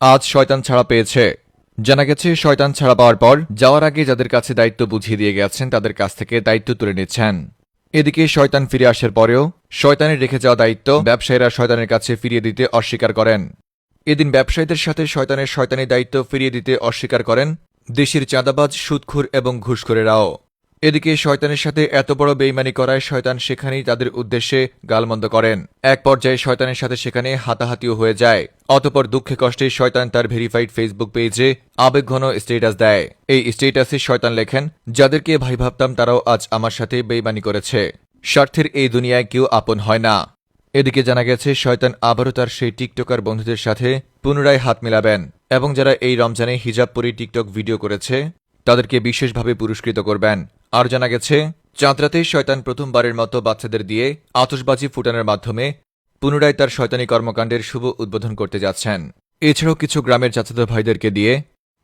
আজ শয়তান ছাড়া পেয়েছে। জানা গেছে, শয়তান ছাড়া পাওয়ার পর যাওয়ার আগে যাদের কাছে দায়িত্ব বুঝিয়ে দিয়ে গেছেন তাদের কাছ থেকে দায়িত্ব তুলে নিচ্ছেন। এদিকে শয়তান ফিরে আসার পরেও শয়তানের রেখে যাওয়া দায়িত্ব ব্যবসায়ীরা শয়তানের কাছে ফিরিয়ে দিতে অস্বীকার করেন। এদিন ব্যবসায়ীদের সাথে শয়তানের শয়তানি দায়িত্ব ফিরিয়ে দিতে অস্বীকার করেন দেশের চাঁদাবাজ, সুদখোর এবং ঘুষখোরেরাও। এদিকে শয়তানের সাথে এত বড় বেইমানি করায় শয়তান সেখানেই তাদের উদ্দেশ্যে গালমন্দ করেন। এক পর্যায়ে শয়তানের সাথে সেখানে হাতাহাতিও হয়ে যায়। অতঃপর দুঃখে কষ্টে শয়তান তার ভেরিফাইড ফেসবুক পেজে আবেগঘন স্ট্যাটাস দেয়। এই স্ট্যাটাসে শয়তান লেখেন, যাদেরকে ভাই ভাবতাম তারাও আজ আমার সাথে বেইমানি করেছে। স্বার্থের এই দুনিয়ায় কেউ আপন হয় না। এদিকে জানা গেছে, শয়তান আবারও তার সেই টিকটকার বন্ধুদের সাথে পুনরায় হাত মেলাবেন এবং যারা এই রমজানে হিজাব পরে টিকটক ভিডিও করেছে তাদেরকে বিশেষভাবে পুরস্কৃত করবেন। আর জানা গেছে, চাঁদরাতেই শয়তান প্রথমবারের মতো বাচ্চাদের দিয়ে আতশবাজি ফুটানোর মাধ্যমে পুনরায় তার শয়তানি কর্মকাণ্ডের শুভ উদ্বোধন করতে যাচ্ছেন। এছাড়াও কিছু গ্রামের চাচাতো ভাইদেরকে দিয়ে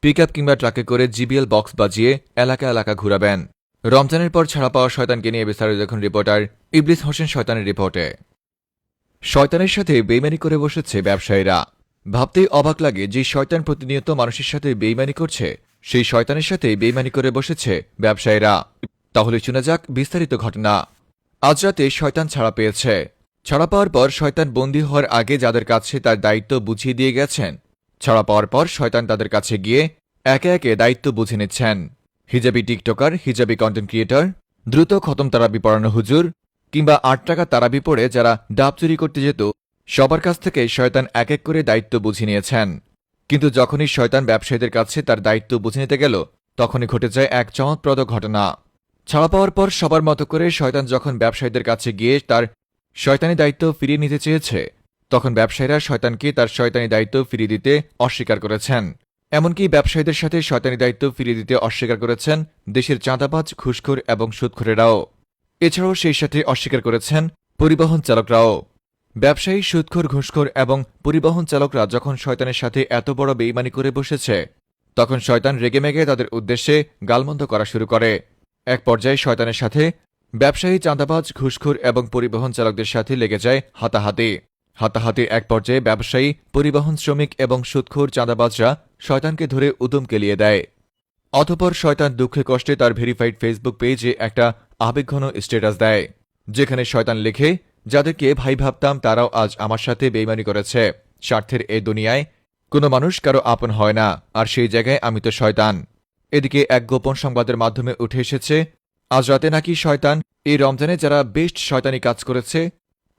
পিকআপ কিংবা ট্রাকে করে জিবিএল বক্স বাজিয়ে এলাকা এলাকা ঘুরাবেন। রমজানের পর ছাড়া পাওয়া শয়তানকে নিয়ে বিস্তারিত দেখুন রিপোর্টার ইবলিস হোসেন শয়তানের রিপোর্টে। শয়তানের সাথে বেইমানি করে বসেছে ব্যবসায়ীরা। ভাবতেই অবাক লাগে, যে শয়তান প্রতিনিয়ত মানুষের সাথে বেইমানি করছে সেই শয়তানের সাথে বেইমানি করে বসেছে ব্যবসায়ীরা। তাহলে শোনা যাক বিস্তারিত ঘটনা। আজ রাতে শয়তান ছাড়া পেয়েছে। ছাড়া পাওয়ার পর শয়তান বন্দী হওয়ার আগে যাদের কাছে তার দায়িত্ব বুঝিয়ে দিয়ে গেছেন, ছাড়া পাওয়ার পর শয়তান তাদের কাছে গিয়ে একে একে দায়িত্ব বুঝে নিচ্ছেন। Hijabi TikToker, hijabi content creator, দ্রুত খতম তারাবি পড়ানো হুজুর কিংবা ৮ টাকা তারাবি পড়ে যারা ডাব চুরি করতে যেত, সবার কাছ থেকে শয়তান এক এক করে দায়িত্ব বুঝে নিয়েছেন। কিন্তু যখনই শয়তান ব্যবসায়ীদের কাছে তার দায়িত্ব বুঝে নিতে গেল, তখনই ঘটে যায় এক চমকপ্রদ ঘটনা। ছাড়া পাওয়ার পর সবার মতো করে শয়তান যখন ব্যবসায়ীদের কাছে গিয়ে তার শয়তানি দায়িত্ব ফিরিয়ে নিতে চেয়েছে, তখন ব্যবসায়ীরা শয়তানকে তার শয়তানি দায়িত্ব ফিরিয়ে দিতে অস্বীকার করেছেন। এমনকি ব্যবসায়ীদের সাথে শয়তানি দায়িত্ব ফিরিয়ে দিতে অস্বীকার করেছেন দেশের চাঁদাবাজ, ঘুষখোর এবং সুদখোরেরাও। এছাড়াও সেই সাথে অস্বীকার করেছেন পরিবহন চালকরাও। ব্যবসায়ী, সুদখোর, ঘুষখোর এবং পরিবহন চালকরা যখন শয়তানের সাথে এত বড় বেইমানি করে বসেছে, তখন শয়তান রেগেমেগে তাদের উদ্দেশ্যে গালমন্দ করা শুরু করে। এক পর্যায়ে শয়তানের সাথে ব্যবসায়ী, চাঁদাবাজ, ঘুষখোর এবং পরিবহন চালকদের সাথে লেগে যায় হাতাহাতি। হাতাহাতির এক পর্যায়ে ব্যবসায়ী, পরিবহন শ্রমিক এবং সুদখোর চাঁদাবাজরা শয়তানকে ধরে উদম কেলিয়ে দেয়। অতঃপর শয়তান দুঃখে কষ্টে তার ভেরিফাইড ফেসবুক পেজে একটা আবেগঘন স্ট্যাটাস দেয়, যেখানে শয়তান লেখে, যাদেরকে ভাই ভাবতাম তারাও আজ আমার সাথে বেইমানি করেছে। স্বার্থের এই দুনিয়ায় কোনো মানুষ কারো আপন হয় না, আর সেই জায়গায় আমি তো শয়তান। এদিকে এক গোপন সংবাদের মাধ্যমে উঠে এসেছে, আজ রাতে নাকি শয়তান এই রমজানে যারা বেস্ট শয়তানি কাজ করেছে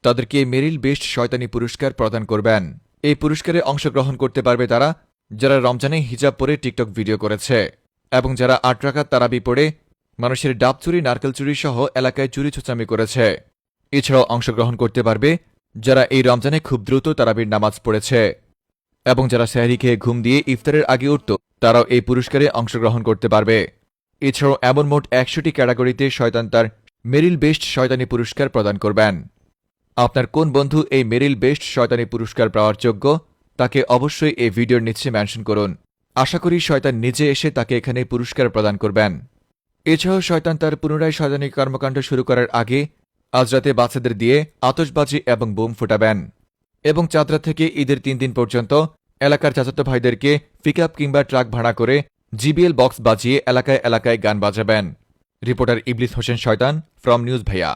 তাদেরকে মেরিল বেস্ট শয়তানি পুরস্কার প্রদান করবেন। এই পুরস্কারে অংশগ্রহণ করতে পারবে তারা যারা রমজানে হিজাব পরে টিকটক ভিডিও করেছে এবং যারা ৮ রাকাত তারাবি পড়ে মানুষের ডাব চুরি, নারকেল চুরি সহ এলাকায় চুরি ছোচামি করেছে। এছাড়াও অংশগ্রহণ করতে পারবে যারা এই রমজানে খুব দ্রুত তারাবির নামাজ পড়েছে এবং যারা সেহরি খেয়ে ঘুম দিয়ে ইফতারের আগে উঠত, তারাও এই পুরস্কারে অংশগ্রহণ করতে পারবে। এছাড়াও এমন মোট ১০০টি ক্যাটাগরিতে শয়তান তার মেরিল বেস্ট শয়তানি পুরস্কার প্রদান করবেন। আপনার কোন বন্ধু এই মেরিল বেস্ট শয়তানি পুরস্কার পাওয়ার যোগ্য, তাকে অবশ্যই এই ভিডিওর নিচে মেনশন করুন। আশা করি শয়তান নিজে এসে তাকে এখানে পুরস্কার প্রদান করবেন। এছাড়াও শয়তান তার পুনরায় শয়তানি কর্মকাণ্ড শুরু করার আগে আজ রাতে বাচ্চাদের দিয়ে আতশবাজি এবং বোম ফুটাবেন এবং চাঁদরা থেকে ঈদের ৩ দিন পর্যন্ত এলাকার চাচাতো ভাইদেরকে পিকআপ কিংবা ট্রাক ভাড়া করে জিবিএল বক্স বাজিয়ে এলাকায় এলাকায় গান বাজাবেন। রিপোর্টার ইবলিস হোসেন শয়তান ফ্রম নিউজ ভাইয়া।